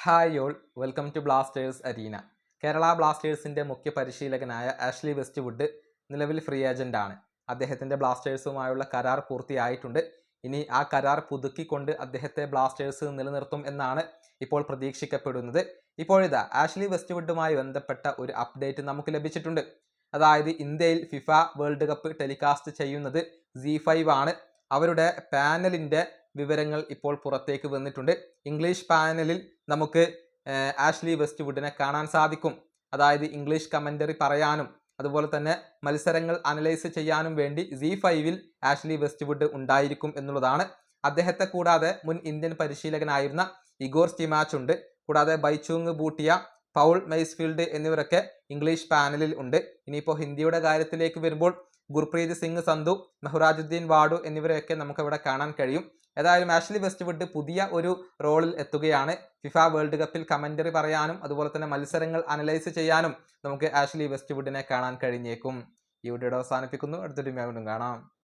Hi all, welcome to Blasters arena. Kerala ബ്ലാസ്റ്റേഴ്സിന്റെ മുഖ്യ പരിശീലകനായ ആഷ്ലി വെസ്റ്റ്വുഡ് നിലവിൽ ഫ്രീ ഏജന്റ് ആണ്. അദ്ദേഹത്തിന്റെ ബ്ലാസ്റ്റേഴ്സുമായുള്ള കരാർ പൂർത്തിയായിട്ടുണ്ട്. ഇനി ആ കരാർ പുതുക്കിക്കൊണ്ട് അദ്ദേഹത്തെ ബ്ലാസ്റ്റേഴ്സ് നിലനിർത്തും എന്നാണ് ഇപ്പോൾ പ്രതീക്ഷിക്കപ്പെടുന്നത്. ഇപ്പോഴിതാ ആഷ്ലി വെസ്റ്റ്വുഡുമായി ബന്ധപ്പെട്ട ഒരു അപ്ഡേറ്റ് നമുക്ക് ലഭിച്ചിട്ടുണ്ട്. അതായത് ഇന്ത്യയിൽ ഫിഫ വേൾഡ് കപ്പ് ടെലികാസ്റ്റ് ചെയ്യുന്നത് Z5 ആണ്. അവരുടെ പാനലിന്റെ വിവരങ്ങൾ ഇപ്പോൾ പുറത്തേക്ക് വന്നിട്ടുണ്ട്. ഇംഗ്ലീഷ് പാനലിൽ നമുക്ക് ആഷ്ലി വെസ്റ്റ്വുഡിനെ കാണാൻ സാധിക്കും. അതായത് ഇംഗ്ലീഷ് കമന്ററി പറയാനും അതുപോലെ തന്നെ മത്സരങ്ങൾ അനലൈസ് ചെയ്യാനും വേണ്ടി Z5-ൽ ആഷ്ലി വെസ്റ്റ്വുഡ് ഉണ്ടായിരിക്കും എന്നുള്ളതാണ്. അദ്ദേഹത്തെ കൂടാതെ മുൻ ഇന്ത്യൻ പരിശീലകനായിരുന്ന ഇഗോർ സ്റ്റിമാച്ച് ഉണ്ട്. കൂടാതെ ബൈചൂങ് ബൂട്ടിയ, പൗൾ മെയ്സ്ഫീൽഡ് എന്നിവരൊക്കെ ഇംഗ്ലീഷ് പാനലിൽ ഉണ്ട്. ഇനിയിപ്പോൾ ഹിന്ദിയുടെ കാര്യത്തിലേക്ക് വരുമ്പോൾ ഗുർപ്രീത് സിംഗ് സന്ധു, മെഹ്റാജുദ്ദീൻ വാഡു എന്നിവരെയൊക്കെ നമുക്ക് ഇവിടെ കാണാൻ കഴിയും. ഏതായാലും ആഷ്ലി വെസ്റ്റ്വുഡ് പുതിയ ഒരു റോളിൽ എത്തുകയാണ്. ഫിഫ വേൾഡ് കപ്പിൽ കമന്ററി പറയാനും അതുപോലെ തന്നെ മത്സരങ്ങൾ അനലൈസ് ചെയ്യാനും നമുക്ക് ആഷ്ലി വെസ്റ്റ്വുഡിനെ കാണാൻ കഴിഞ്ഞേക്കും. ഈ വീഡിയോ അവസാനിപ്പിക്കുന്നു. അടുത്തൊരു വീണ്ടും കാണാം.